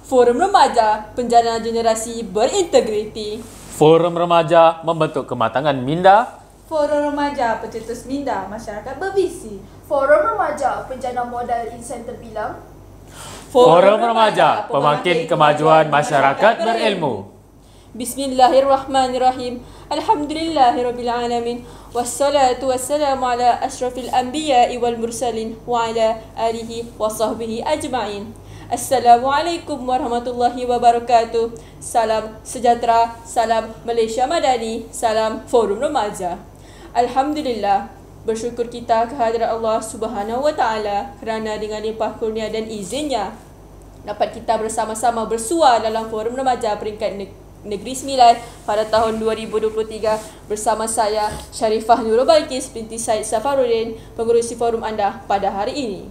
Forum Remaja Penjana Generasi Berintegriti. Forum Remaja membentuk kematangan minda. Forum Remaja Pencetus Minda Masyarakat Bervisi. Forum Remaja Penjana Modal Insan Terbilang. Forum Remaja Pembangkit Kemajuan Masyarakat Berilmu. Bismillahirrahmanirrahim. Alhamdulillahirabbil alamin. Wassalatu wassalamu ala asyrafil anbiya'i wal mursalin wa ala alihi wa sahbihi ajma'in. Assalamualaikum warahmatullahi wabarakatuh. Salam sejahtera, salam Malaysia Madani, salam Forum Remaja. Alhamdulillah, bersyukur kita kehadirat Allah Subhanahu wa taala kerana dengan limpah kurnia dan izinnya dapat kita bersama-sama bersua dalam Forum Remaja peringkat Negeri Sembilan pada tahun 2023 bersama saya Sharifah Nurul Balkis binti Said Safaruddin, pengerusi forum anda pada hari ini.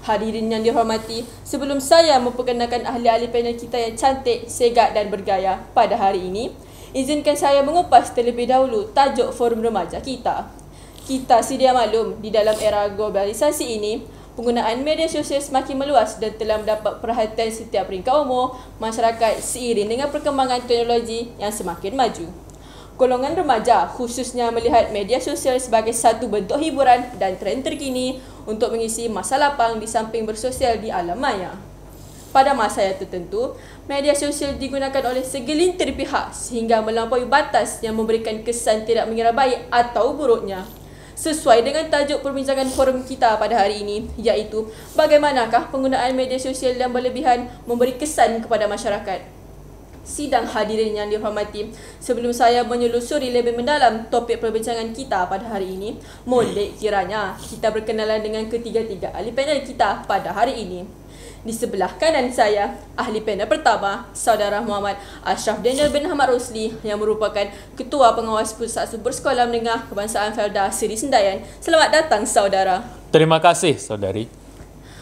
Hadirin yang dihormati, sebelum saya memperkenalkan ahli-ahli panel kita yang cantik, segat dan bergaya pada hari ini, izinkan saya mengupas terlebih dahulu tajuk forum remaja kita. Kita sedia maklum, di dalam era globalisasi ini, penggunaan media sosial semakin meluas dan telah mendapat perhatian setiap peringkat umur masyarakat seiring dengan perkembangan teknologi yang semakin maju. Golongan remaja khususnya melihat media sosial sebagai satu bentuk hiburan dan trend terkini untuk mengisi masa lapang di samping bersosial di alam maya. Pada masa yang tertentu, media sosial digunakan oleh segelintir pihak sehingga melampaui batas yang memberikan kesan tidak mengira baik atau buruknya. Sesuai dengan tajuk perbincangan forum kita pada hari ini, iaitu bagaimanakah penggunaan media sosial yang berlebihan memberi kesan kepada masyarakat. Sidang hadirin yang dihormati, sebelum saya menyelusuri lebih mendalam topik perbincangan kita pada hari ini, molek kiranya kita berkenalan dengan ketiga-tiga ahli panel kita pada hari ini. Di sebelah kanan saya, ahli panel pertama, Saudara Muhammad Ashraf Daniel bin Ahmad Rosli yang merupakan Ketua Pengawas Pusat Sumber Sekolah Menengah Kebangsaan Felda Seri Sendayan. Selamat datang, Saudara. Terima kasih, Saudari.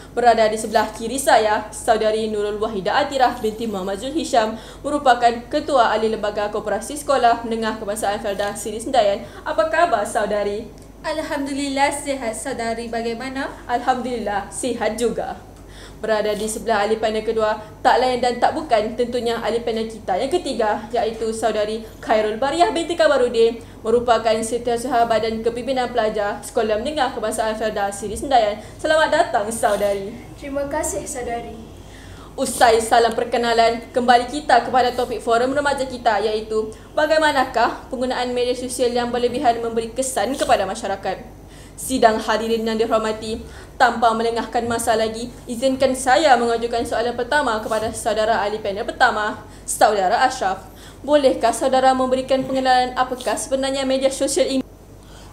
Berada di sebelah kiri saya, Saudari Nurul Wahidah Atirah binti Muhammad Zul Hisham merupakan Ketua Ahli Lembaga Koperasi Sekolah Menengah Kebangsaan Felda Seri Sendayan. Apa khabar, Saudari? Alhamdulillah sihat. Saudari bagaimana? Alhamdulillah sihat juga. Berada di sebelah ahli panel kedua, tak lain dan tak bukan tentunya ahli panel kita yang ketiga, iaitu Saudari Khairul Bariah binti Kabarudin, merupakan Setiausaha Badan Kepimpinan Pelajar Sekolah Menengah Kebangsaan Felda Seri Sendayan. Selamat datang, Saudari. Terima kasih, Saudari. Usai salam perkenalan, kembali kita kepada topik forum remaja kita, iaitu bagaimanakah penggunaan media sosial yang berlebihan memberi kesan kepada masyarakat. Sidang hadirin yang dihormati, tanpa melengahkan masa lagi, izinkan saya mengajukan soalan pertama kepada saudara ahli panel pertama, Saudara Ashraf. Bolehkah saudara memberikan pengenalan apakah sebenarnya media sosial ini?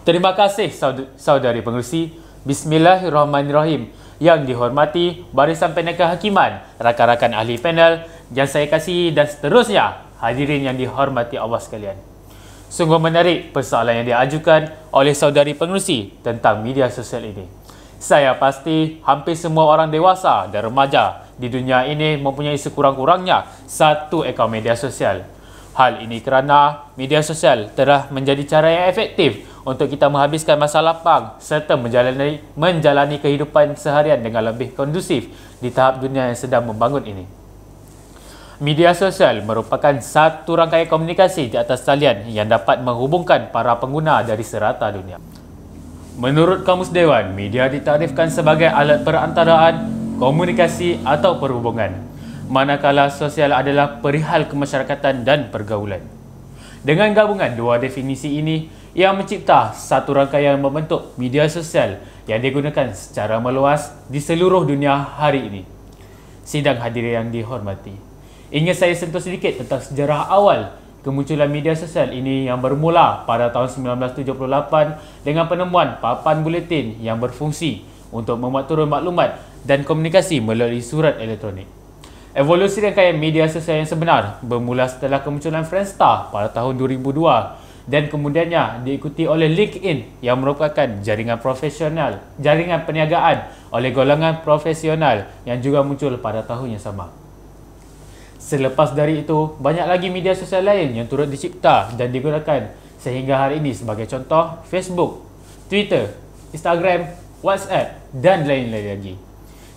Terima kasih, Saudari Pengerusi. Bismillahirrahmanirrahim. Yang dihormati barisan panel kehakiman, rakan-rakan ahli panel yang saya kasihi dan seterusnya, hadirin yang dihormati Allah sekalian. Sungguh menarik persoalan yang diajukan oleh Saudari Pengerusi tentang media sosial ini. Saya pasti hampir semua orang dewasa dan remaja di dunia ini mempunyai sekurang-kurangnya satu akaun media sosial. Hal ini kerana media sosial telah menjadi cara yang efektif untuk kita menghabiskan masa lapang serta menjalani kehidupan seharian dengan lebih kondusif di tahap dunia yang sedang membangun ini. Media sosial merupakan satu rangkaian komunikasi di atas talian yang dapat menghubungkan para pengguna dari serata dunia. Menurut Kamus Dewan, media ditarifkan sebagai alat perantaraan, komunikasi atau perhubungan, manakala sosial adalah perihal kemasyarakatan dan pergaulan. Dengan gabungan dua definisi ini, ia mencipta satu rangkaian membentuk media sosial yang digunakan secara meluas di seluruh dunia hari ini. Sidang hadirin yang dihormati, ingin saya sentuh sedikit tentang sejarah awal kemunculan media sosial ini yang bermula pada tahun 1978 dengan penemuan papan buletin yang berfungsi untuk memuat turun maklumat dan komunikasi melalui surat elektronik. Evolusi rangkaian media sosial yang sebenar bermula setelah kemunculan Friendster pada tahun 2002 dan kemudiannya diikuti oleh LinkedIn yang merupakan jaringan perniagaan oleh golongan profesional yang juga muncul pada tahun yang sama. Selepas dari itu, banyak lagi media sosial lain yang turut dicipta dan digunakan sehingga hari ini sebagai contoh Facebook, Twitter, Instagram, WhatsApp dan lain-lain lagi.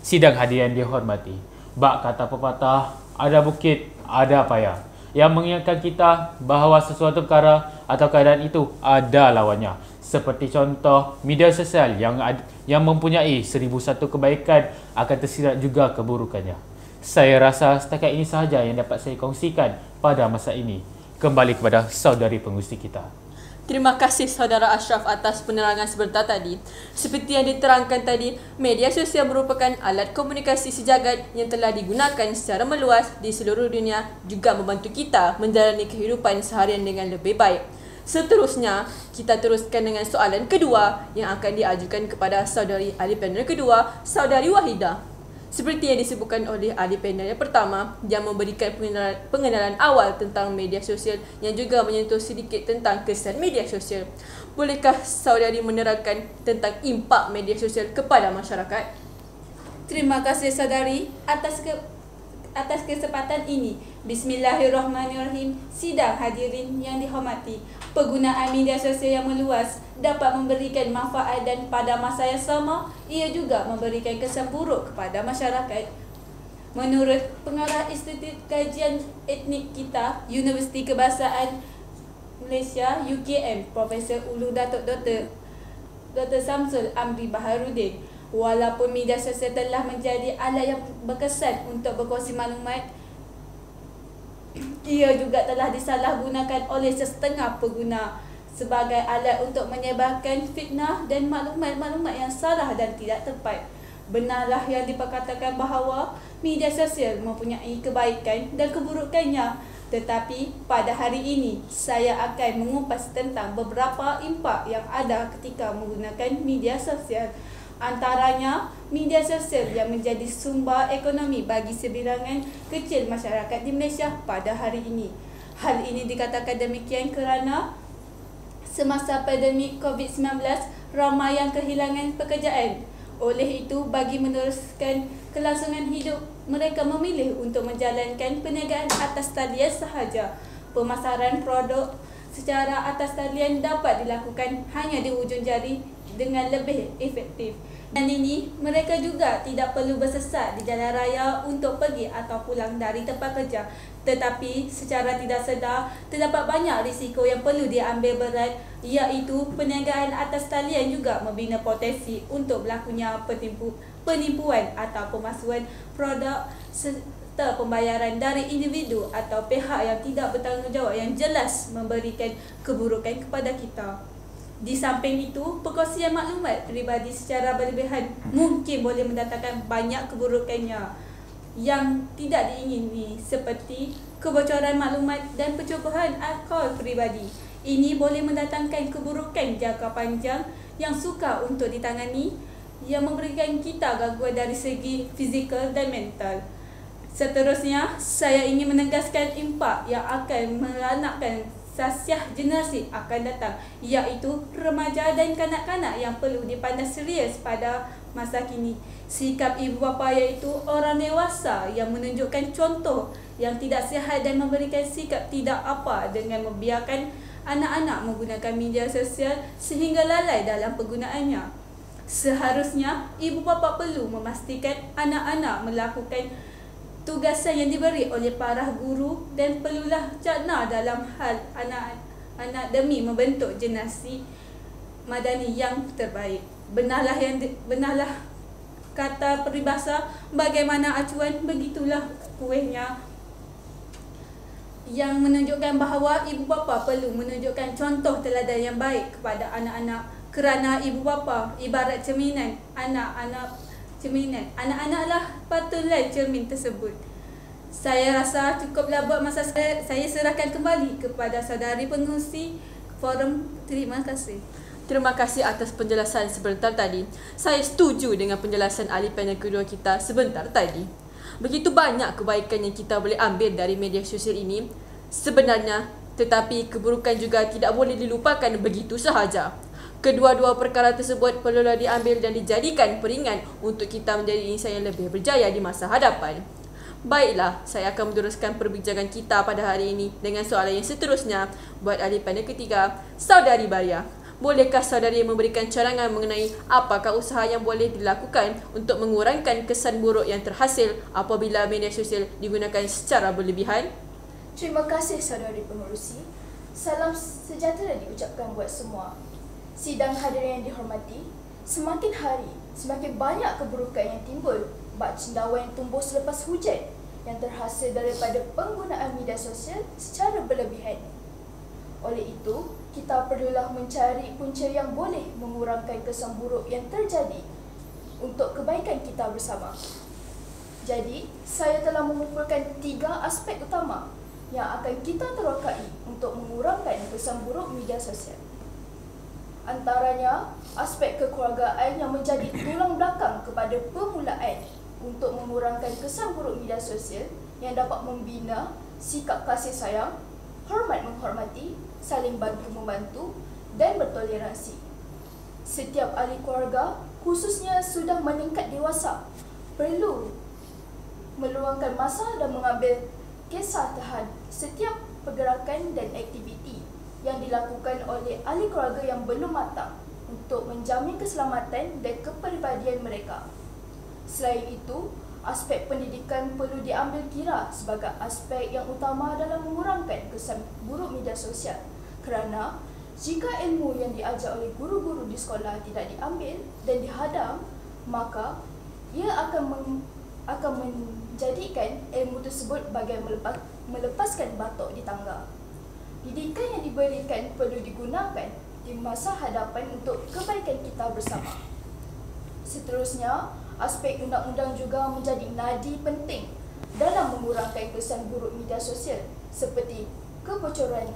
Sidang hadirin dihormati, Bak kata pepatah, ada bukit, ada payah, yang mengingatkan kita bahawa sesuatu perkara atau keadaan itu ada lawannya. Seperti contoh media sosial yang mempunyai 1001 kebaikan akan tersirat juga keburukannya. Saya rasa setakat ini sahaja yang dapat saya kongsikan pada masa ini. Kembali kepada saudari pengurusi kita. Terima kasih saudara Ashraf atas penerangan sebentar tadi. Seperti yang diterangkan tadi, media sosial merupakan alat komunikasi sejagat yang telah digunakan secara meluas di seluruh dunia, juga membantu kita menjalani kehidupan seharian dengan lebih baik. Seterusnya, kita teruskan dengan soalan kedua yang akan diajukan kepada saudari ahli panel kedua, saudari Wahidah. Seperti yang disebutkan oleh ahli panel yang pertama, yang memberikan pengenalan awal tentang media sosial yang juga menyentuh sedikit tentang kesan media sosial. Bolehkah saudari menerangkan tentang impak media sosial kepada masyarakat? Terima kasih saudari atas kesempatan ini. Bismillahirrahmanirrahim. Sidang hadirin yang dihormati, penggunaan media sosial yang meluas dapat memberikan manfaat dan pada masa yang sama, ia juga memberikan kesan buruk kepada masyarakat. Menurut pengarah Institut Kajian Etnik kita, Universiti Kebahasaan Malaysia UKM, Profesor Ulu Datuk Dr. Samsul Amri Baharudin, walaupun media sosial telah menjadi alat yang berkesan untuk berkongsi maklumat, ia juga telah disalahgunakan oleh setengah pengguna sebagai alat untuk menyebarkan fitnah dan maklumat-maklumat yang salah dan tidak tepat. Benarlah yang diperkatakan bahawa media sosial mempunyai kebaikan dan keburukannya, tetapi pada hari ini saya akan mengupas tentang beberapa impak yang ada ketika menggunakan media sosial. Antaranya, media sosial yang menjadi sumber ekonomi bagi sebilangan kecil masyarakat di Malaysia pada hari ini. Hal ini dikatakan demikian kerana semasa pandemik COVID-19, ramai yang kehilangan pekerjaan. Oleh itu, bagi meneruskan kelangsungan hidup, mereka memilih untuk menjalankan perniagaan atas talian sahaja. Pemasaran produk secara atas talian dapat dilakukan hanya di hujung jari dengan lebih efektif. Dan ini, mereka juga tidak perlu bersesat di jalan raya untuk pergi atau pulang dari tempat kerja. Tetapi secara tidak sedar, terdapat banyak risiko yang perlu diambil berat, iaitu perniagaan atas talian juga membina potensi untuk berlakunya penipuan atau pemalsuan produk serta pembayaran dari individu atau pihak yang tidak bertanggungjawab yang jelas memberikan keburukan kepada kita. Di samping itu, perkongsian maklumat peribadi secara berlebihan mungkin boleh mendatangkan banyak keburukannya yang tidak diingini, seperti kebocoran maklumat dan pencubahan akaun peribadi. Ini boleh mendatangkan keburukan jangka panjang yang sukar untuk ditangani, yang memberikan kita gangguan dari segi fizikal dan mental. Seterusnya, saya ingin menegaskan impak yang akan meranakkan sasiah generasi akan datang, iaitu remaja dan kanak-kanak yang perlu dipandang serius pada masa kini. Sikap ibu bapa iaitu orang dewasa yang menunjukkan contoh yang tidak sihat dan memberikan sikap tidak apa dengan membiarkan anak-anak menggunakan media sosial sehingga lalai dalam penggunaannya. Seharusnya ibu bapa perlu memastikan anak-anak melakukan tugasan yang diberi oleh para guru dan perlulah cerna dalam hal anak-anak demi membentuk generasi madani yang terbaik. Benarlah kata peribahasa, bagaimana acuan begitulah kuihnya, yang menunjukkan bahawa ibu bapa perlu menunjukkan contoh teladan yang baik kepada anak-anak, kerana ibu bapa ibarat cerminan anak-anaklah patutlah cermin tersebut. Saya rasa cukuplah buat masa saya serahkan kembali kepada saudari pengurusi forum. Terima kasih. Terima kasih atas penjelasan sebentar tadi. Saya setuju dengan penjelasan ahli panel kedua kita sebentar tadi. Begitu banyak kebaikan yang kita boleh ambil dari media sosial ini sebenarnya, tetapi keburukan juga tidak boleh dilupakan begitu sahaja. Kedua-dua perkara tersebut perlulah diambil dan dijadikan peringan untuk kita menjadi insan yang lebih berjaya di masa hadapan. Baiklah, saya akan meneruskan perbincangan kita pada hari ini dengan soalan yang seterusnya buat ahli panel ketiga, saudari Baria. bolehkah saudari memberikan cadangan mengenai apakah usaha yang boleh dilakukan untuk mengurangkan kesan buruk yang terhasil apabila media sosial digunakan secara berlebihan? Terima kasih saudari pengerusi. Salam sejahtera diucapkan buat semua. Sidang hadirin yang dihormati, semakin hari, semakin banyak keburukan yang timbul bak cendawan yang tumbuh selepas hujan yang terhasil daripada penggunaan media sosial secara berlebihan. Oleh itu, kita perlulah mencari punca yang boleh mengurangkan kesan buruk yang terjadi untuk kebaikan kita bersama. Jadi, saya telah mengumpulkan 3 aspek utama yang akan kita terokai untuk mengurangkan kesan buruk media sosial. Antaranya, aspek kekeluargaan yang menjadi tulang belakang kepada permulaan untuk mengurangkan kesan buruk media sosial yang dapat membina sikap kasih sayang, hormat menghormati, saling bantu-membantu dan bertoleransi. Setiap ahli keluarga, khususnya sudah meningkat dewasa, perlu meluangkan masa dan mengambil kisah terhadap setiap pergerakan dan aktiviti yang dilakukan oleh ahli keluarga yang belum matang untuk menjamin keselamatan dan kepribadian mereka. Selain itu, aspek pendidikan perlu diambil kira sebagai aspek yang utama dalam mengurangkan kesan buruk media sosial, kerana jika ilmu yang diajar oleh guru-guru di sekolah tidak diambil dan dihadam, maka ia akan menjadikan ilmu tersebut bagai melepaskan batok di tangga. Didikan yang diberikan perlu digunakan di masa hadapan untuk kebaikan kita bersama. Seterusnya, aspek undang-undang juga menjadi nadi penting dalam mengurangkan kesan buruk media sosial seperti kebocoran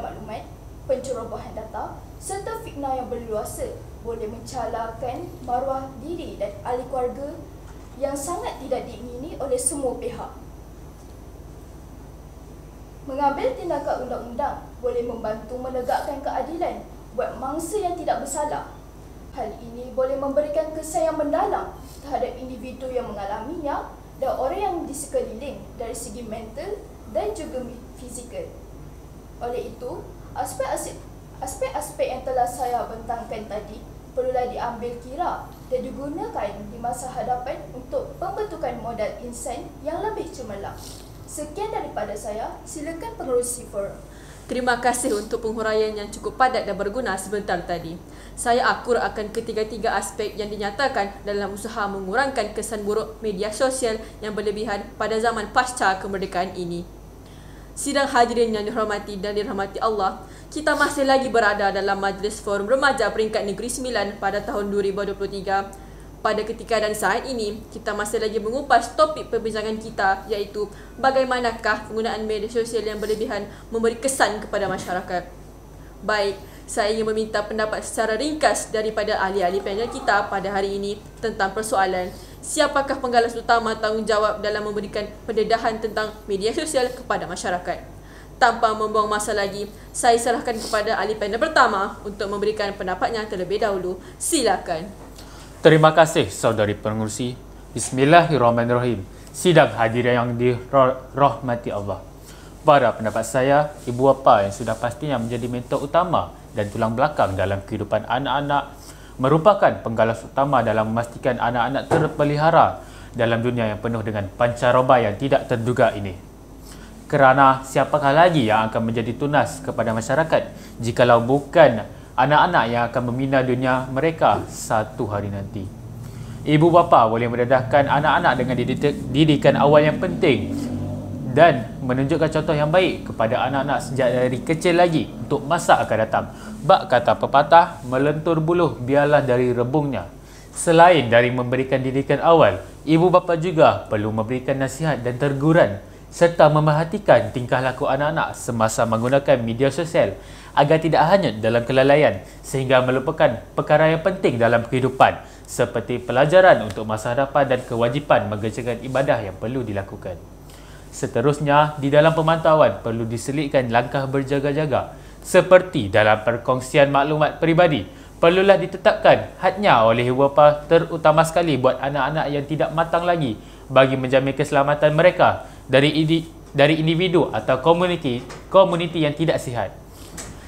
maklumat, pencerobohan data serta fitnah yang berluasa boleh mencalakan maruah diri dan ahli keluarga yang sangat tidak diingini oleh semua pihak. Mengambil tindakan undang-undang boleh membantu menegakkan keadilan buat mangsa yang tidak bersalah. Hal ini boleh memberikan kesan yang mendalam terhadap individu yang mengalaminya dan orang yang di sekeliling dari segi mental dan juga fizikal. Oleh itu, aspek-aspek yang telah saya bentangkan tadi perlulah diambil kira dan digunakan di masa hadapan untuk pembentukan modal insan yang lebih cemerlang. Sekian daripada saya, silakan pengerusi forum. Terima kasih untuk penghuraian yang cukup padat dan berguna sebentar tadi. Saya akur akan ketiga-tiga aspek yang dinyatakan dalam usaha mengurangkan kesan buruk media sosial yang berlebihan pada zaman pasca kemerdekaan ini. Sidang hadirin yang dihormati dan dirahmati Allah, kita masih lagi berada dalam Majlis Forum Remaja Peringkat Negeri 9 pada tahun 2023. Pada ketika dan saat ini, kita masih lagi mengupas topik perbincangan kita, iaitu bagaimanakah penggunaan media sosial yang berlebihan memberi kesan kepada masyarakat. Baik, saya ingin meminta pendapat secara ringkas daripada ahli-ahli panel kita pada hari ini tentang persoalan siapakah penggalas utama tanggungjawab dalam memberikan pendedahan tentang media sosial kepada masyarakat. Tanpa membuang masa lagi, saya serahkan kepada ahli panel pertama untuk memberikan pendapatnya terlebih dahulu. Silakan. Terima kasih saudari pengerusi. Bismillahirrahmanirrahim. Sidang hadirin yang dirahmati Allah. Pada pendapat saya, ibu bapa yang sudah pastinya menjadi mentor utama dan tulang belakang dalam kehidupan anak-anak merupakan penggalas utama dalam memastikan anak-anak terpelihara dalam dunia yang penuh dengan pancaroba yang tidak terduga ini. Kerana siapakah lagi yang akan menjadi tunas kepada masyarakat jikalau bukan anak-anak yang akan membina dunia mereka satu hari nanti. Ibu bapa boleh mendedahkan anak-anak dengan didikan awal yang penting dan menunjukkan contoh yang baik kepada anak-anak sejak dari kecil lagi untuk masa akan datang. Bak kata pepatah, melentur buluh biarlah dari rebungnya. Selain dari memberikan didikan awal, ibu bapa juga perlu memberikan nasihat dan teguran serta memerhatikan tingkah laku anak-anak semasa menggunakan media sosial agar tidak hanyut dalam kelalaian sehingga melupakan perkara yang penting dalam kehidupan seperti pelajaran untuk masa hadapan dan kewajipan mengerjakan ibadah yang perlu dilakukan. Seterusnya, di dalam pemantauan perlu diselitkan langkah berjaga-jaga seperti dalam perkongsian maklumat peribadi. Perlulah ditetapkan hadnya oleh ibu bapa, terutama sekali buat anak-anak yang tidak matang lagi bagi menjamin keselamatan mereka dari individu atau komuniti yang tidak sihat.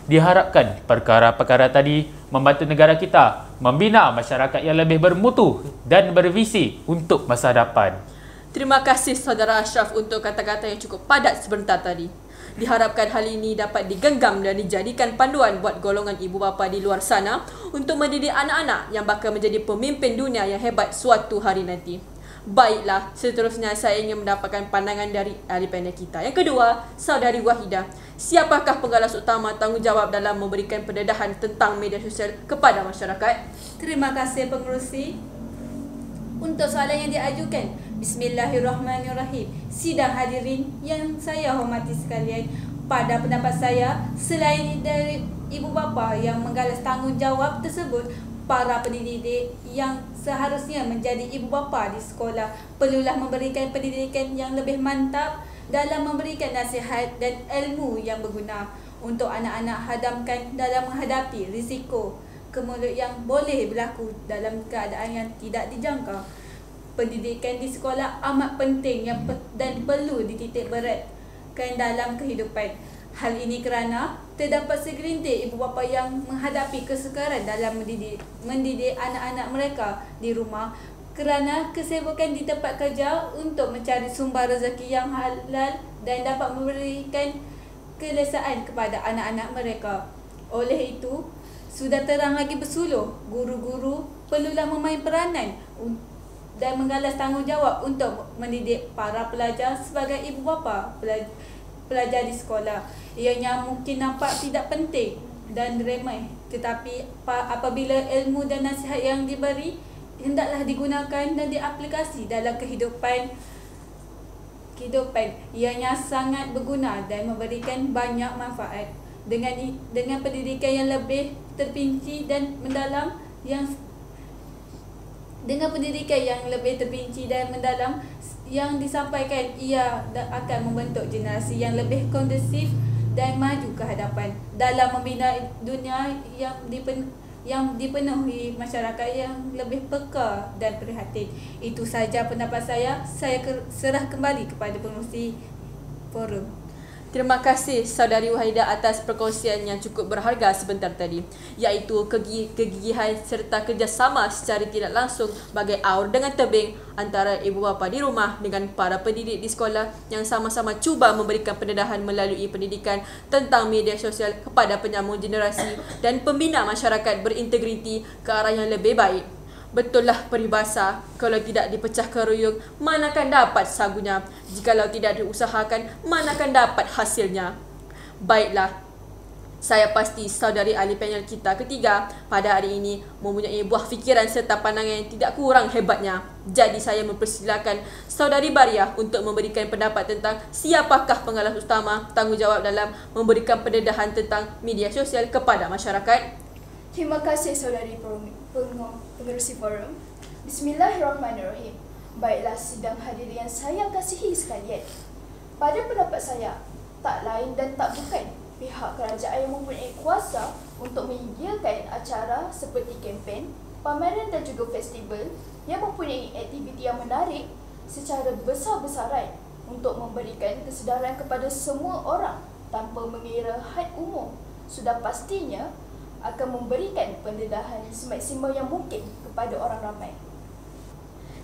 Diharapkan perkara-perkara tadi membantu negara kita membina masyarakat yang lebih bermutu dan bervisi untuk masa depan. Terima kasih Saudara Ashraf untuk kata-kata yang cukup padat sebentar tadi. Diharapkan hal ini dapat digenggam dan dijadikan panduan buat golongan ibu bapa di luar sana untuk mendidik anak-anak yang bakal menjadi pemimpin dunia yang hebat suatu hari nanti. Baiklah, seterusnya saya ingin mendapatkan pandangan dari ahli panel kita. Yang kedua, Saudari Wahidah. Siapakah penggalas utama tanggungjawab dalam memberikan pendedahan tentang media sosial kepada masyarakat? Terima kasih pengerusi untuk soalan yang diajukan. Bismillahirrahmanirrahim. Sidang hadirin yang saya hormati sekalian, pada pendapat saya, selain dari ibu bapa yang menggalas tanggungjawab tersebut, para pendidik yang seharusnya menjadi ibu bapa di sekolah perlulah memberikan pendidikan yang lebih mantap dalam memberikan nasihat dan ilmu yang berguna untuk anak-anak hadamkan dalam menghadapi risiko kemulut yang boleh berlaku dalam keadaan yang tidak dijangka. Pendidikan di sekolah amat penting dan perlu dititik beratkan dalam kehidupan. Hal ini kerana terdapat segelintir ibu bapa yang menghadapi kesukaran dalam mendidik anak-anak mereka di rumah kerana kesibukan di tempat kerja untuk mencari sumber rezeki yang halal dan dapat memberikan kelesaan kepada anak-anak mereka. Oleh itu, sudah terang lagi bersuluh, guru-guru perlulah memain peranan dan menggalas tanggungjawab untuk mendidik para pelajar sebagai ibu bapa pelajar di sekolah. Ianya mungkin nampak tidak penting dan remeh, tetapi apabila ilmu dan nasihat yang diberi hendaklah digunakan dan diaplikasi dalam kehidupan. Ianya sangat berguna dan memberikan banyak manfaat. Dengan pendidikan yang lebih terperinci dan mendalam yang disampaikan, ia akan membentuk generasi yang lebih kondusif dan maju ke hadapan dalam membina dunia yang dipenuhi masyarakat yang lebih peka dan prihatin. Itu saja pendapat saya. Saya serah kembali kepada pengerusi forum. Terima kasih Saudari Wahidah atas perkongsian yang cukup berharga sebentar tadi, iaitu kegigihan serta kerjasama secara tidak langsung bagai aur dengan tebing antara ibu bapa di rumah dengan para pendidik di sekolah yang sama-sama cuba memberikan pendedahan melalui pendidikan tentang media sosial kepada penyambung generasi dan pembina masyarakat berintegriti ke arah yang lebih baik. Betullah peribahasa, kalau tidak dipecah keruyung, manakan dapat sagunya. Jikalau tidak diusahakan, manakan dapat hasilnya. Baiklah, saya pasti saudari ahli panel kita ketiga pada hari ini mempunyai buah fikiran serta pandangan yang tidak kurang hebatnya. Jadi saya mempersilakan Saudari Bariah untuk memberikan pendapat tentang siapakah penggalas utama tanggungjawab dalam memberikan pendedahan tentang media sosial kepada masyarakat. Terima kasih saudari pengerusi forum. Bismillahirrahmanirrahim. Baiklah sidang hadirin yang saya kasihi sekalian. Pada pendapat saya, tak lain dan tak bukan pihak kerajaan yang mempunyai kuasa untuk menyediakan acara seperti kempen, pameran dan juga festival yang mempunyai aktiviti yang menarik secara besar-besaran untuk memberikan kesedaran kepada semua orang tanpa mengira had umur. Sudah pastinya akan memberikan pendedahan semaksimal yang mungkin kepada orang ramai.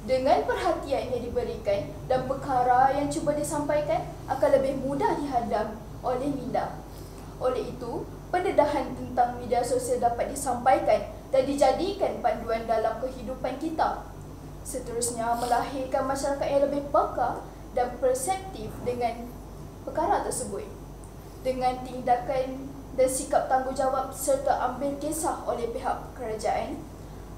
Dengan perhatian yang diberikan dan perkara yang cuba disampaikan akan lebih mudah dihadam oleh minda. Oleh itu, pendedahan tentang media sosial dapat disampaikan dan dijadikan panduan dalam kehidupan kita. Seterusnya, melahirkan masyarakat yang lebih peka dan perseptif dengan perkara tersebut. Dengan tindakan dan sikap tanggungjawab serta ambil kisah oleh pihak kerajaan,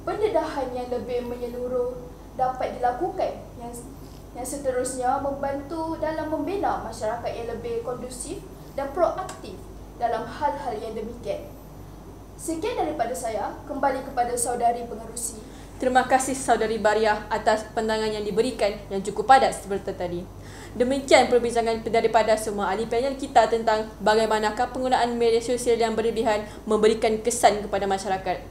pendedahan yang lebih menyeluruh dapat dilakukan yang seterusnya membantu dalam membina masyarakat yang lebih kondusif dan proaktif dalam hal-hal yang demikian. Sekian daripada saya, kembali kepada saudari pengerusi. Terima kasih Saudari Bariah atas pandangan yang diberikan yang cukup padat seperti tadi. Demikian perbincangan daripada semua ahli panel kita tentang bagaimanakah penggunaan media sosial yang berlebihan memberikan kesan kepada masyarakat.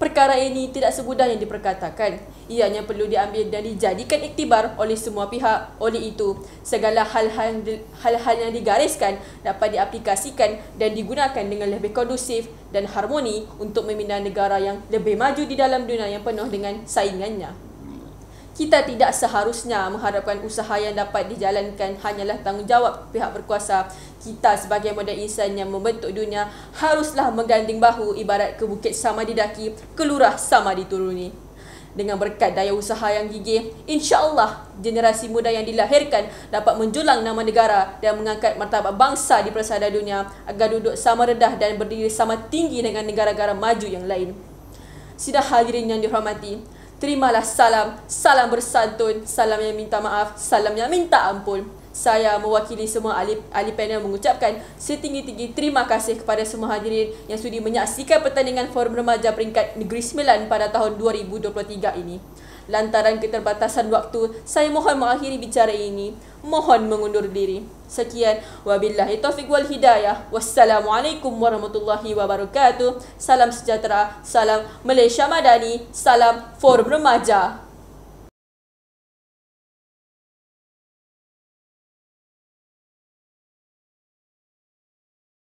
Perkara ini tidak semudah yang diperkatakan. Ianya perlu diambil dan dijadikan iktibar oleh semua pihak. Oleh itu, segala hal-hal yang digariskan dapat diaplikasikan dan digunakan dengan lebih kondusif dan harmoni untuk membina negara yang lebih maju di dalam dunia yang penuh dengan saingannya. Kita tidak seharusnya mengharapkan usaha yang dapat dijalankan hanyalah tanggungjawab pihak berkuasa. Kita sebagai model insan yang membentuk dunia haruslah mengganding bahu ibarat ke bukit sama didaki, ke lurah sama dituruni. Dengan berkat daya usaha yang gigih, insya-Allah generasi muda yang dilahirkan dapat menjulang nama negara dan mengangkat martabat bangsa di persada dunia agar duduk sama rendah dan berdiri sama tinggi dengan negara-negara maju yang lain. Sidang hadirin yang dihormati, terimalah salam bersantun, salam yang minta maaf, salam yang minta ampun. Saya mewakili semua ahli panel mengucapkan setinggi-tinggi terima kasih kepada semua hadirin yang sudi menyaksikan pertandingan Forum Remaja peringkat Negeri Sembilan pada tahun 2023 ini. Lantaran keterbatasan waktu, saya mohon mengakhiri bicara ini. Mohon mengundur diri. Sekian, wabillahi taufiq wal hidayah. Wassalamualaikum warahmatullahi wabarakatuh. Salam sejahtera, salam Malaysia Madani, salam Forum Remaja.